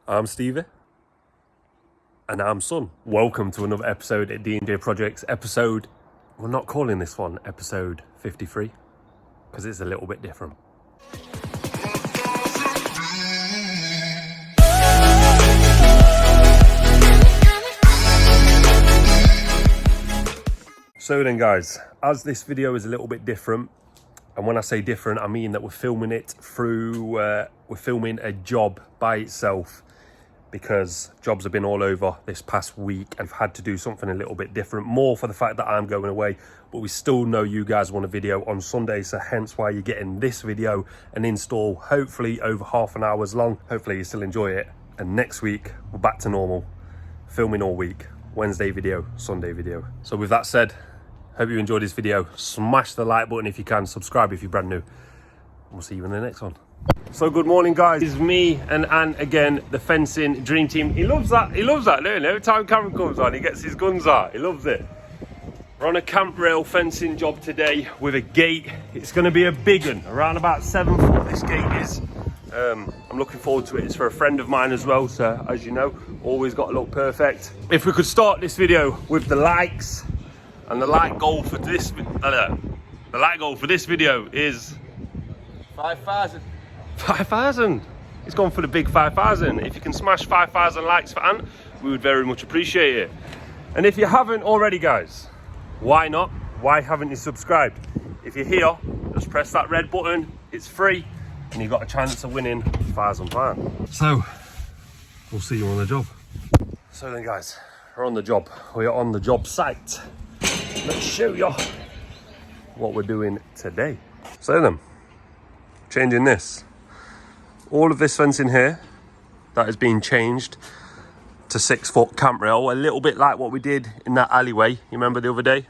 I'm Stevie. And I'm Son. Welcome to another episode at D&J Projects. We're not calling this one episode 53, because it's a little bit different. So then guys, as this video is a little bit different, and when I say different, I mean that we're filming it through, we're filming a job by itself, because jobs have been all over this past week. I've had to do something a little bit different, more for the fact that I'm going away, but we still know you guys want a video on Sunday, so hence why you're getting this video, an install, hopefully over half an hour's long. Hopefully you still enjoy it. And next week, we're back to normal, filming all week. Wednesday video, Sunday video. So with that said, hope you enjoyed this video. Smash the like button if you can, subscribe if you're brand new. We'll see you in the next one. So good morning guys, it's me and Ant again, the fencing dream team. He loves that, don't he? Every time Cameron comes on, he gets his guns out, he loves it. We're on a camp rail fencing job today with a gate. It's gonna be a big one, around about 7 foot this gate is. I'm looking forward to it. It's for a friend of mine as well, so as you know, always got to look perfect. If we could start this video with the likes, and the like goal for this video is 5,000. 5,000. It's gone for the big 5,000. If you can smash 5,000 likes for Ant, we would very much appreciate it. And if you haven't already, guys, why not? Why haven't you subscribed? If you're here, just press that red button. It's free, and you've got a chance of winning £1,000. So, we'll see you on the job. So then, guys, we're on the job. We are on the job site. Let's show you what we're doing today. So then, changing this. All of this fencing here, that is being changed to 6 foot camp rail, a little bit like what we did in that alleyway, you remember the other day?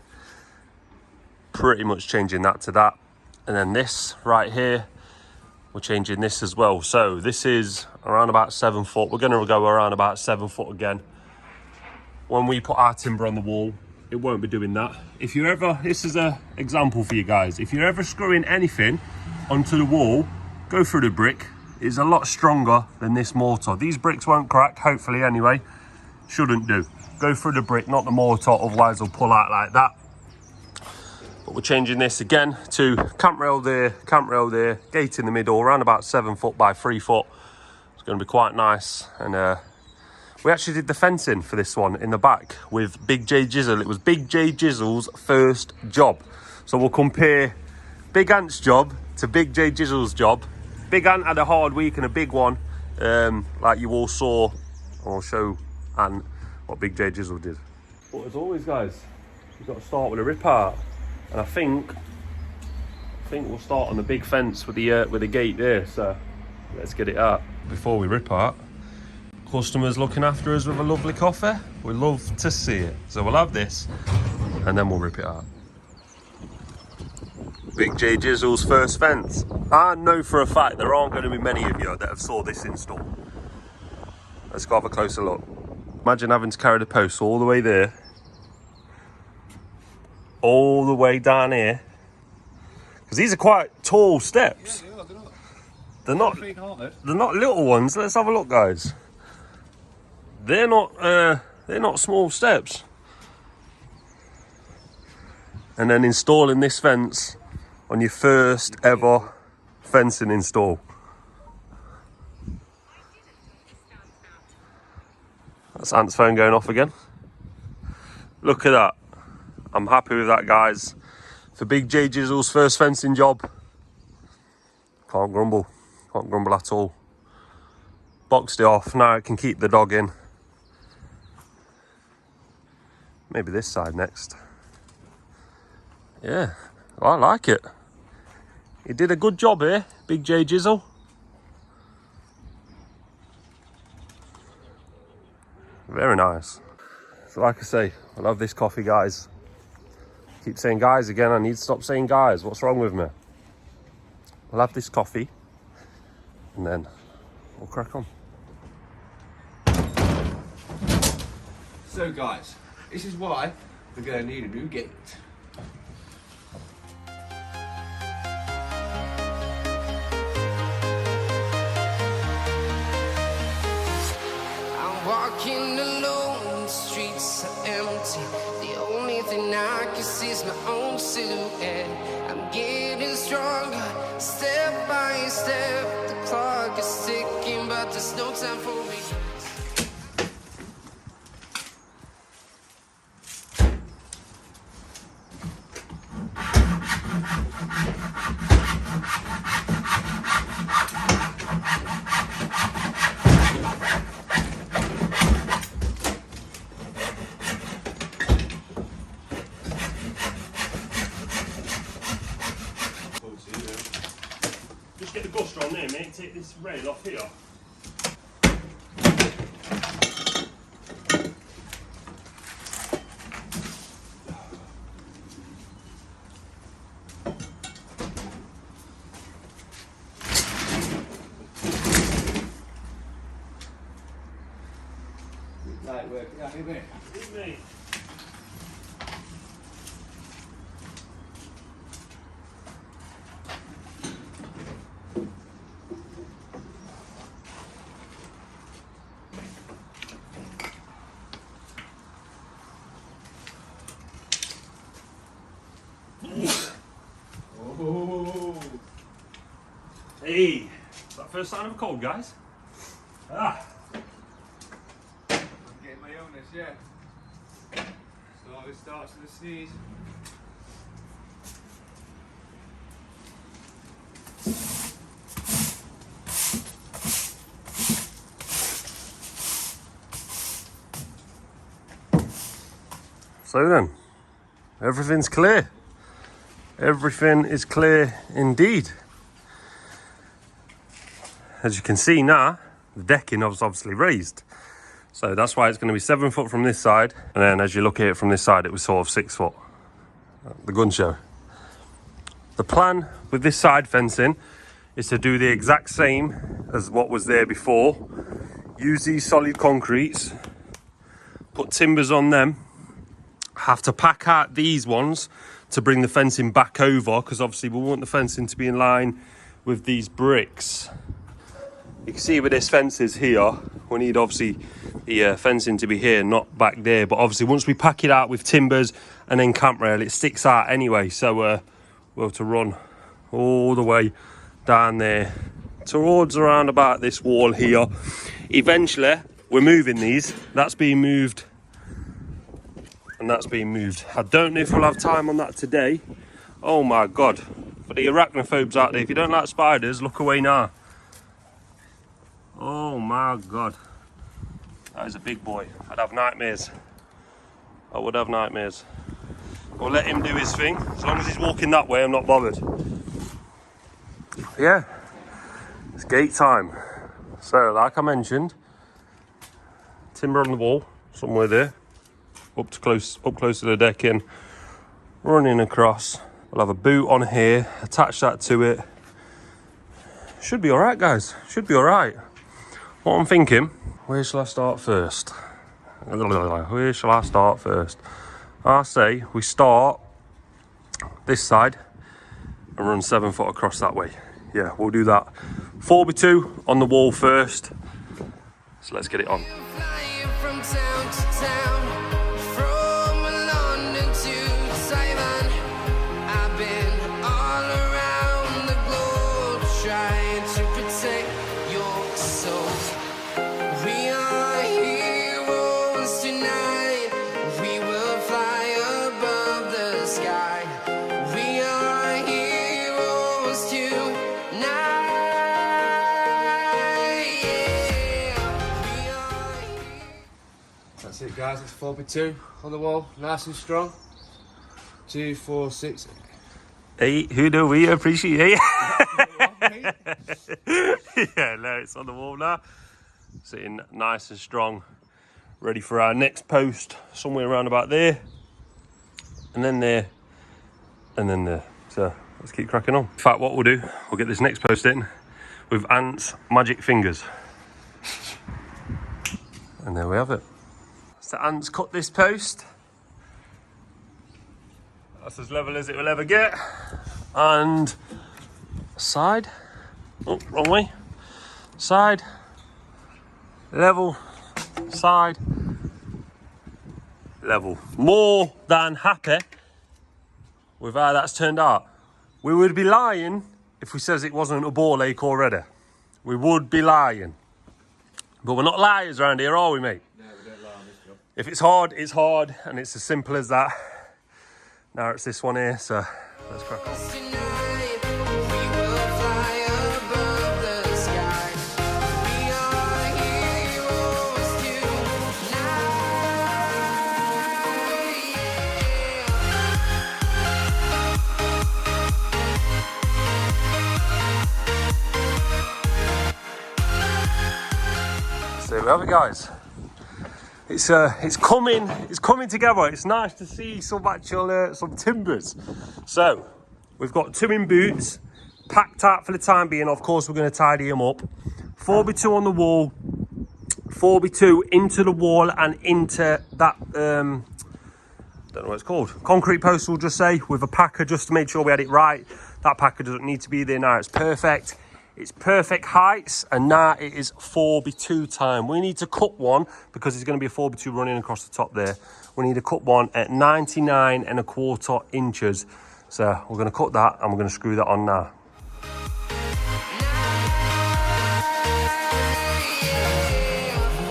Pretty much changing that to that. And then this right here, we're changing this as well. So this is around about 7 foot. We're gonna go around about 7 foot again. When we put our timber on the wall, it won't be doing that. If you ever, this is an example for you guys, if you're ever screwing anything onto the wall, go through the brick. It's a lot stronger than this mortar. These bricks won't crack, hopefully anyway. Shouldn't do. Go through the brick, not the mortar, otherwise they'll pull out like that. But we're changing this again to camp rail there, gate in the middle, around about 7 foot by 3 foot. It's going to be quite nice. And we actually did the fencing for this one in the back with Big J Jizzle. It was Big J Jizzle's first job. So we'll compare Big Ant's job to Big J Jizzle's job. Big Ant had a hard week and a big one, like you all saw. I'll show Ant what Big J Jizzle did. But as always, guys, you've got to start with a rip out, and I think we'll start on the big fence with the gate there. So let's get it out before we rip out. Customers looking after us with a lovely coffee. We love to see it. So we'll have this, and then we'll rip it out. Big J Jizzle's first fence. I know for a fact there aren't going to be many of you that have saw this install. Let's go have a closer look. Imagine having to carry the posts all the way there, all the way down here, because these are quite tall steps. Yeah, they're not little ones. Let's have a look, guys. They're not small steps. And then installing this fence on your first ever fencing install. That's Ant's phone going off again. Look at that. I'm happy with that, guys. For Big J Jizzle's first fencing job, can't grumble at all. Boxed it off, now I can keep the dog in. Maybe this side next. Yeah, well, I like it. He did a good job here, Big J Jizzle. Very nice. So like I say, I love this coffee, guys. Keep saying guys again, I need to stop saying guys. What's wrong with me? I'll have this coffee, and then we'll crack on. So guys, this is why we're going to need a new gate. notice my own silhouette. I'm getting stronger, step by step. The clock is ticking, but there's no time for me. Just get the guster on there, mate. Take this rail off here. Light work, yeah, isn't it? Mate. Oh. Hey, is that first sign of a cold, guys? Ah. I'm getting my illness, yeah. So it starts with a sneeze. So then, everything's clear. Everything is clear indeed. As you can see now, the decking is obviously raised. So that's why it's going to be 7 foot from this side. And then as you look at it from this side, it was sort of 6 foot. The gun show. The plan with this side fencing is to do the exact same as what was there before. Use these solid concretes, put timbers on them, have to pack out these ones to bring the fencing back over, because obviously we want the fencing to be in line with these bricks. You can see with this fences here, we need obviously the fencing to be here, not back there. But obviously once we pack it out with timbers and then camp rail, it sticks out anyway. So we'll have to run all the way down there towards around about this wall here. Eventually we're moving these. That's being moved and that's being moved. I don't know if we'll have time on that today. Oh my God. For the arachnophobes out there, if you don't like spiders, look away now. Oh my God. That is a big boy. I'd have nightmares. I would have nightmares. We'll let him do his thing. As long as he's walking that way, I'm not bothered. Yeah. It's gate time. So, like I mentioned, timber on the wall, somewhere there. Up close to the decking, running across. We'll have a boot on here, attach that to it. Should be all right, guys. Should be all right. What I'm thinking, where shall I start first? Where shall I start first? I say we start this side and run 7 foot across that way. Yeah, we'll do that. 4x2 on the wall first. So let's get it on. Flying from town to town, from London to Taiwan. I've been all around the globe trying to protect your soul. We are heroes tonight. We will fly above the sky. We are heroes tonight. Yeah, we are heroes. That's it, guys. It's 4x2 on the wall, nice and strong. 2, 4, 6. 8, who do we appreciate? Yeah, no, it's on the wall now. Sitting nice and strong, ready for our next post, somewhere around about there. And then there, and then there. So let's keep cracking on. In fact, what we'll do, we'll get this next post in with Ant's magic fingers. And there we have it. So Ant's cut this post. That's as level as it will ever get. And side, oh, wrong way. Side, level, side, level. More than happy with how that's turned out. We would be lying if we says it wasn't a ball ache already. We would be lying. But we're not liars around here, are we, mate? No, we don't lie on this job. If it's hard, and it's as simple as that. Now it's this one here, so let's crack on. Tonight, we will fly above the sky. We are heroes tonight. So there we have it, guys. It's coming together. It's nice to see some actual some timbers. So we've got 2 in boots, packed out for the time being. Of course, we're going to tidy them up. 4x2 on the wall, 4x2 into the wall and into that don't know what it's called, concrete post, we'll just say, with a packer just to make sure we had it right. That packer doesn't need to be there now. It's perfect. It's perfect heights, and now it is 4x2 time. We need to cut one because there's going to be a 4x2 running across the top there. We need to cut one at 99¼ inches. So we're going to cut that and we're going to screw that on now.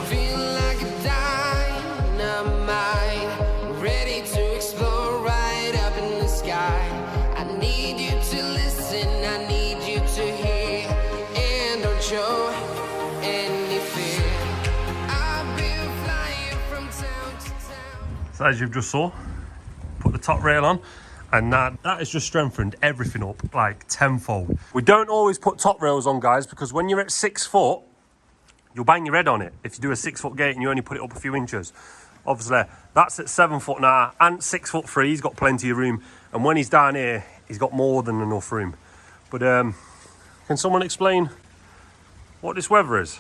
Feel like a dynamite, ready to explode right up in the sky. I need you to listen, I need you to hear, and don't show any fear. I've been flying from town to town. So as you've just saw, put the top rail on, and that has just strengthened everything up like tenfold. We don't always put top rails on, guys, because when you're at 6 foot, you'll bang your head on it if you do a 6 foot gate and you only put it up a few inches. Obviously, that's at 7 foot now, and 6'3", he's got plenty of room. And when he's down here, he's got more than enough room. But can someone explain what this weather is?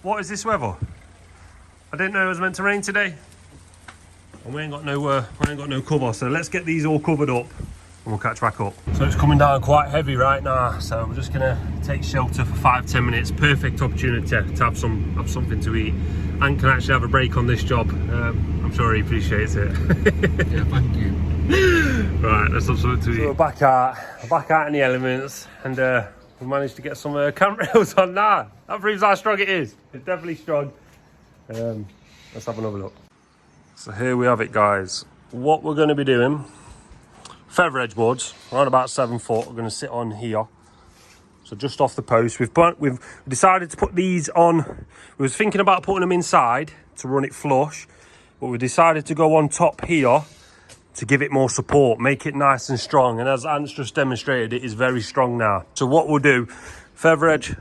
What is this weather? I didn't know it was meant to rain today. And we ain't got no cover, so let's get these all covered up and we'll catch back up. So it's coming down quite heavy right now, so we're just gonna take shelter for 5-10 minutes. Perfect opportunity to have something to eat and can actually have a break on this job. I'm sure he appreciates it. Yeah, thank you. Right, let's have something to eat. So we're back out in the elements, and we managed to get some camp rails on now. That proves how strong it is. It's definitely strong. Let's have another look. So here we have it, guys. What we're going to be doing, feather edge boards, around about 7 foot. We're going to sit on here, so just off the post. We've decided to put these on. We was thinking about putting them inside to run it flush, but we decided to go on top here to give it more support, make it nice and strong. And as Ant's just demonstrated, it is very strong now. So what we'll do, feather edge.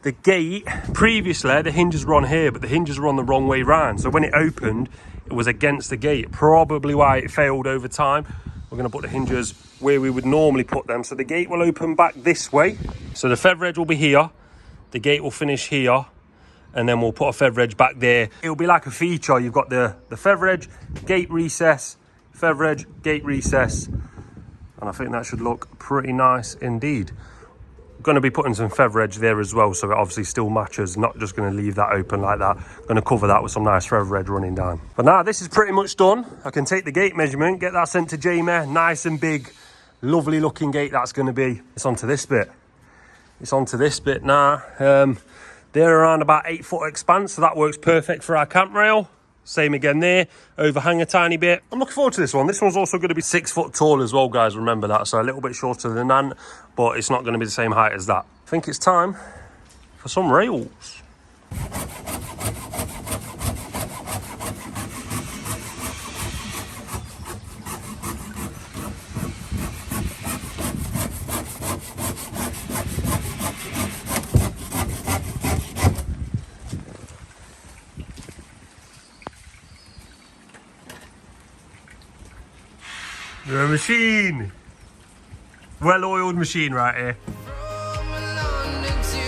The gate, previously, the hinges were on here, but the hinges were on the wrong way round. So when it opened, it was against the gate, probably why it failed over time. We're going to put the hinges where we would normally put them. So the gate will open back this way. So the feather edge will be here. The gate will finish here. And then we'll put a feather edge back there. It'll be like a feature. You've got the feather edge, gate recess, feather edge, gate recess. And I think that should look pretty nice indeed. Going to be putting some feather edge there as well, so it obviously still matches, not just going to leave that open like that. Going to cover that with some nice feather edge running down. But now this is pretty much done. I can take the gate measurement, get that sent to Jamie. Nice and big, lovely looking gate that's going to be. It's onto this bit. It's onto this bit now. They're around about 8 foot expanse, so that works perfect for our camp rail. Same again there, overhang a tiny bit. I'm looking forward to this one. This one's also going to be 6 foot tall as well, guys, remember that. So a little bit shorter than Ant, but it's not going to be the same height as that. I think it's time for some rails. You're a machine. Well-oiled machine right here. From London to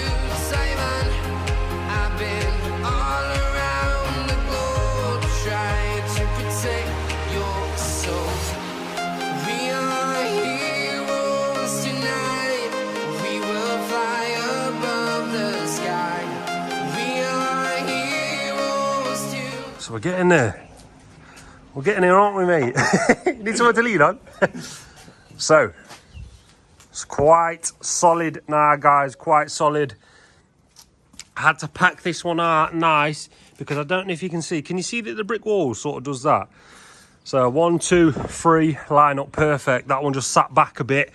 Taiwan, I've been all around the globe trying to protect your soul. We are heroes tonight. We will fly above the sky. We are heroes too. So we're getting there. We're getting here, aren't we, mate? You need someone to lean on. So, it's quite solid now, guys, quite solid. I had to pack this one out nice because I don't know if you can see. Can you see that the brick wall sort of does that? So 1, 2, 3 line up perfect. That one just sat back a bit,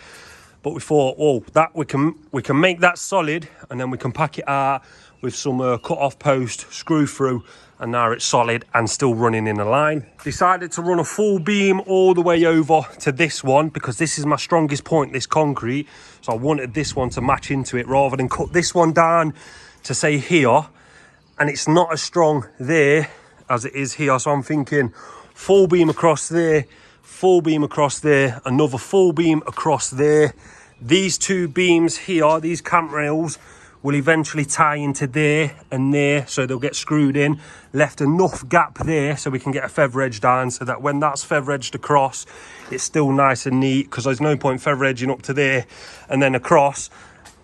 but we thought, oh, that we can make that solid, and then we can pack it out with some cut off post, screw through, and now it's solid and still running in a line. Decided to run a full beam all the way over to this one because this is my strongest point, this concrete. So I wanted this one to match into it rather than cut this one down to say here, and it's not as strong there as it is here. So I'm thinking full beam across there, full beam across there, another full beam across there. These two beams here, these camp rails, will eventually tie into there and there, so they'll get screwed in. Left enough gap there so we can get a feather edge down, so that when that's feather edged across, it's still nice and neat, because there's no point feather edging up to there and then across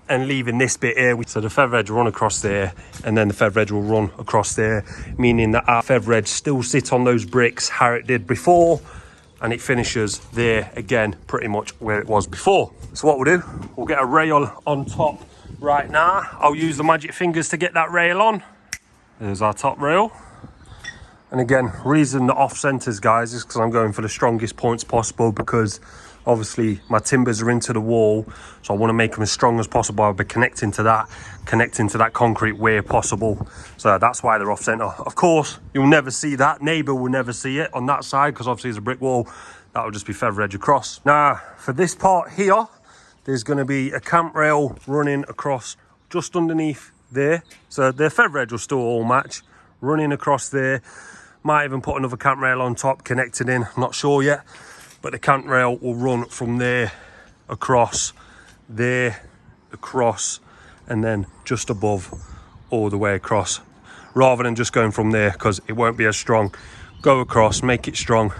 and leaving this bit here. So the feather edge will run across there, and then the feather edge will run across there, meaning that our feather edge still sits on those bricks how it did before, and it finishes there again pretty much where it was before. So what we'll do, we'll get a rail on top right now. I'll use the magic fingers to get that rail on. There's our top rail. And again, reason the off centers, guys, is because I'm going for the strongest points possible, because obviously my timbers are into the wall, so I want to make them as strong as possible by connecting to that concrete where possible. So that's why they're off center. Of course, you'll never see that. Neighbor will never see it on that side, because obviously it's a brick wall. That will just be feather edge across. Now, for this part here, there's going to be a camp rail running across just underneath there. So the feather edge will still all match, running across there. Might even put another camp rail on top, connected in, not sure yet. But the camp rail will run from there, across, there, across, and then just above, all the way across. Rather than just going from there, because it won't be as strong. Go across, make it strong.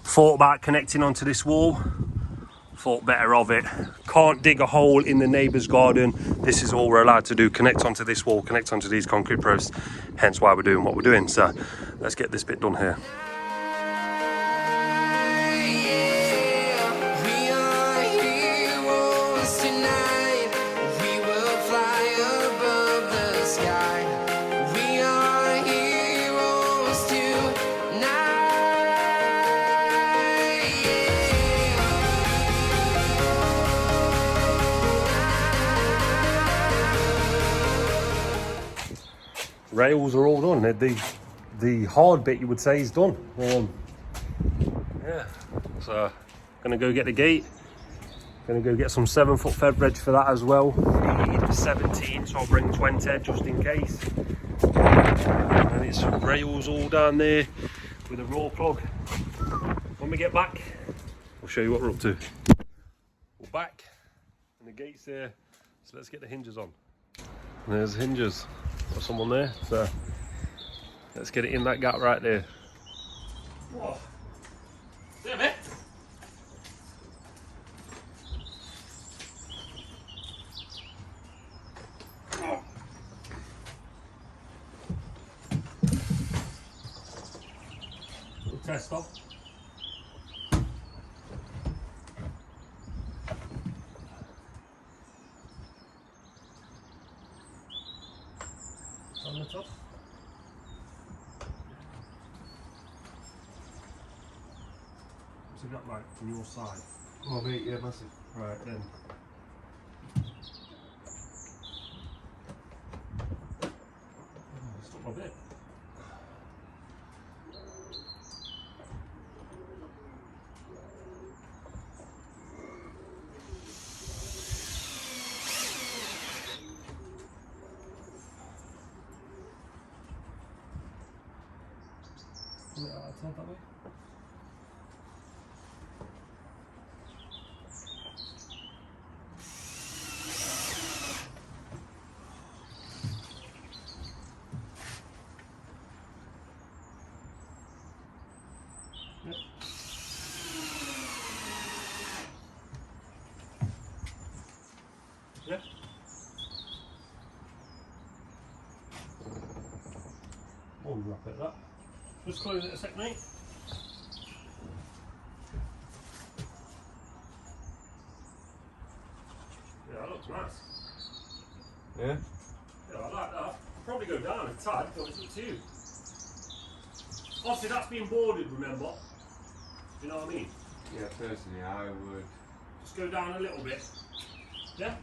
Thought about connecting onto this wall. Thought better of it. Can't dig a hole in the neighbour's garden. This is all we're allowed to do. Connect onto this wall, connect onto these concrete posts. Hence why we're doing what we're doing. So let's get this bit done here. Rails are all done. The hard bit, you would say, is done. Yeah, so gonna go get the gate. Gonna go get some 7-foot feather edge for that as well. Need 17, so I'll bring 20 just in case. And it's some rails all down there with a raw plug. When we get back, we'll show you what we're up to. We're back, and the gate's there. So let's get the hinges on. And there's the hinges. Got someone there, so let's get it in that gap right there. Whoa. Damn it! Little test off. On the top. What's it got like from your side? Oh mate, yeah, massive. Right then. Stuck my bit. Turn that way. Yep. Yeah. We'll wrap it up. Just close it a sec, mate. Yeah? Yeah, I like that. Probably go down a tad, but it's up to you. Obviously, that's being boarded, remember? Do you know what I mean? Yeah, personally, I would. Just go down a little bit. Yeah?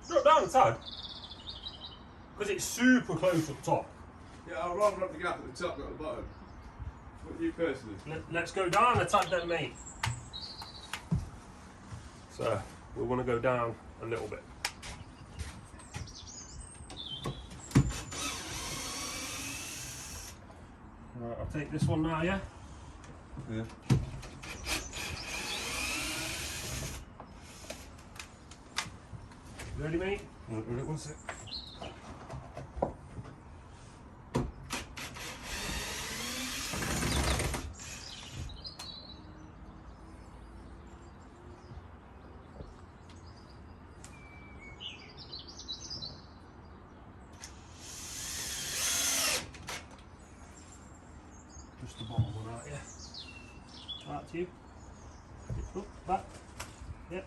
Drop down a tad. Because it's super close up top. Yeah, I'd rather have the gap at the top, not at the bottom. What do you personally? Let's go down a tad then, mate. So, we want to go down a little bit. Right, I'll take this one now, yeah? Yeah. Ready, mate? One sec. Just the bottom one out, yeah. Out to you. Up, back. Yep.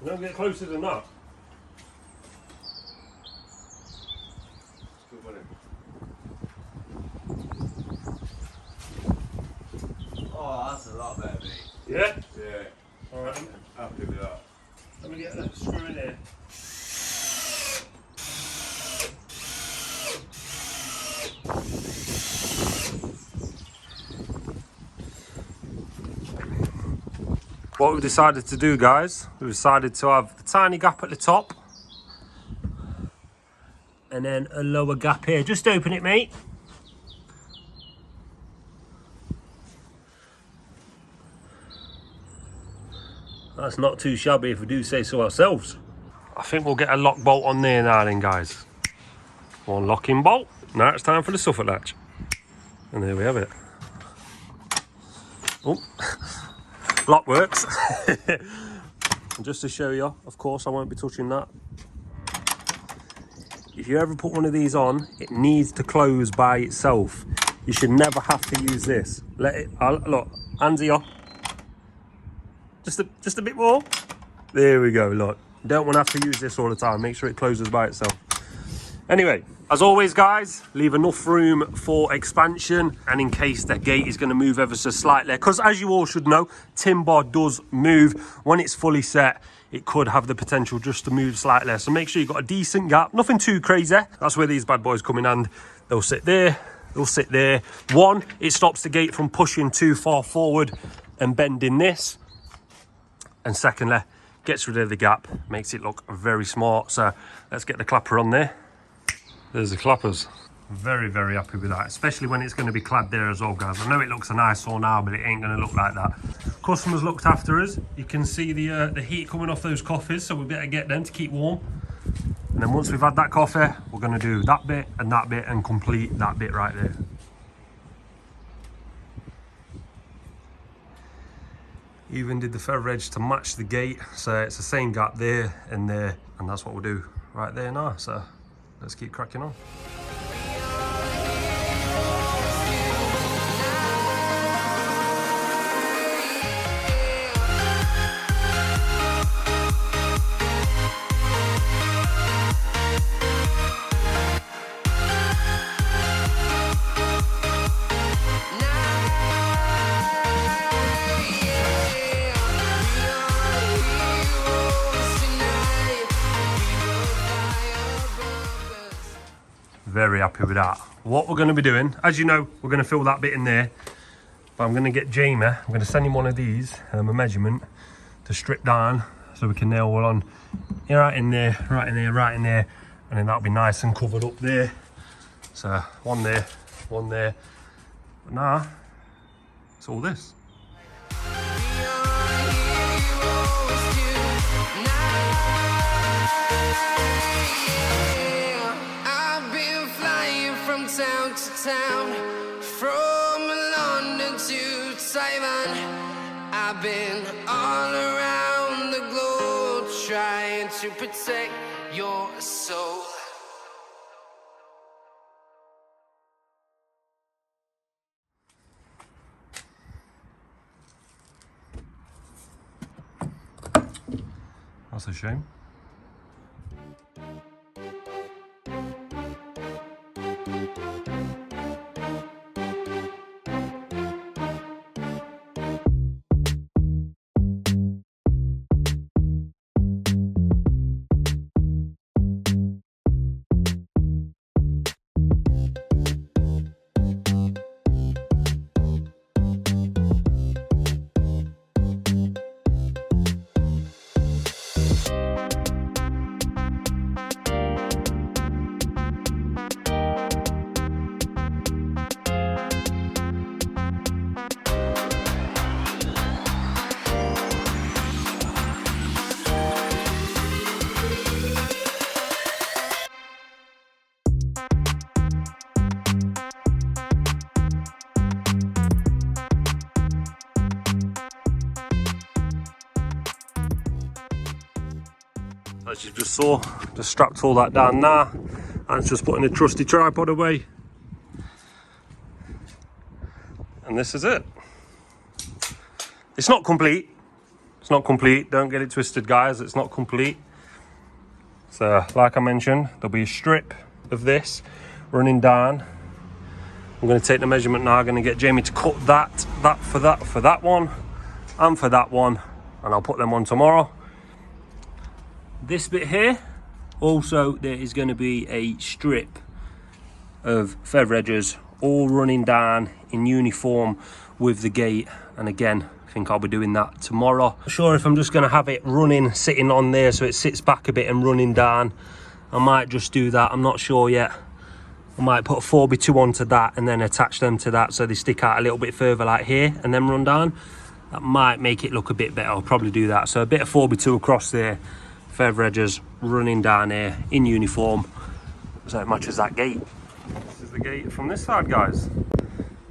Don't get closer than that. Good one. Oh, that's a lot better, mate. Yeah? Yeah. Alright. Happy with that. Let me get that screw in there. What we've decided to do, guys, we've decided to have a tiny gap at the top and then a lower gap here. Just open it, mate. That's not too shabby if we do say so ourselves. I think we'll get a lock bolt on there now then, guys. One locking bolt. Now it's time for the Suffolk latch. And there we have it. Oh, lock works. And just to show you, of course, I won't be touching that. If you ever put one of these on, it needs to close by itself. You should never have to use this. Let it, look, hands here. Just a bit more. There we go, look. You don't want to have to use this all the time. Make sure it closes by itself. Anyway, as always, guys, leave enough room for expansion and in case the gate is going to move ever so slightly. Because as you all should know, timber does move. When it's fully set, it could have the potential just to move slightly. So make sure you've got a decent gap. Nothing too crazy. That's where these bad boys come in and they'll sit there. They'll sit there. One, it stops the gate from pushing too far forward and bending this. And secondly, gets rid of the gap, makes it look very smart. So let's get the clapper on there. There's the clappers. Very, very happy with that, especially when it's going to be clad there as well, guys. I know it looks an eyesore now, but it ain't going to look like that. Customers looked after us. You can see the heat coming off those coffees, so we better get them to keep warm. And then once we've had that coffee, we're going to do that bit and complete that bit right there. Even did the feather edge to match the gate, so it's the same gap there, and that's what we'll do right there now. So let's keep cracking on. Very happy with that. What we're going to be doing, as you know, we're going to fill that bit in there, but I'm going to get Jamie, I'm going to send him one of these, a measurement, to strip down so we can nail all on right in there, right in there, right in there, and then that'll be nice and covered up there. So one there, but now it's all this. Town to town, from London to Taiwan, I've been all around the globe trying to protect your soul. shame. As you just saw, just strapped all that down now, and it's just putting a trusty tripod away. And this is it. It's not complete. It's not complete. Don't get it twisted, guys. It's not complete. So, like I mentioned, there'll be a strip of this running down. I'm going to take the measurement now. I'm going to get Jamie to cut that for that one, and for that one, and I'll put them on tomorrow. This bit here, also there is going to be a strip of feather edges all running down in uniform with the gate, and again I think I'll be doing that tomorrow. Not sure if I'm just going to have it running, sitting on there so it sits back a bit and running down. I might just do that, I'm not sure yet. I might put a 4x2 onto that and then attach them to that so they stick out a little bit further like here and then run down. That might make it look a bit better. I'll probably do that. So a bit of 4x2 across there, feather edges running down here in uniform so it matches that gate. This is the gate from this side, guys.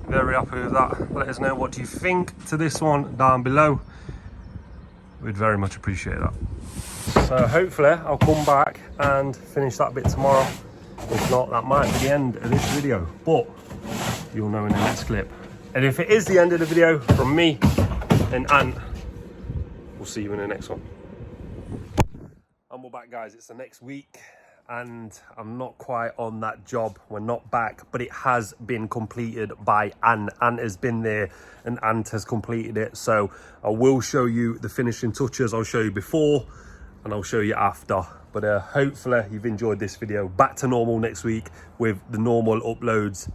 Very happy with that. Let us know what you think to this one down below. We'd very much appreciate that. So hopefully I'll come back and finish that bit tomorrow. If not, that might be the end of this video, but you'll know in the next clip. And if it is the end of the video from me and Ant, we'll see you in the next one. And we're back, guys. It's the next week and I'm not quite on that job. We're not back, but it has been completed by Ant. Ant has been there and Ant has completed it. So I will show you the finishing touches. I'll show you before and I'll show you after. But hopefully you've enjoyed this video. Back to normal next week with the normal uploads,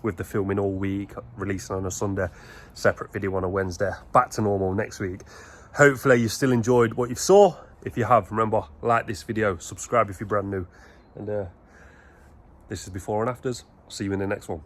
with the filming all week, releasing on a Sunday, separate video on a Wednesday. Back to normal next week. Hopefully you still enjoyed what you saw. If you have, remember, like this video, subscribe if you're brand new. And this is before and afters. I'll see you in the next one.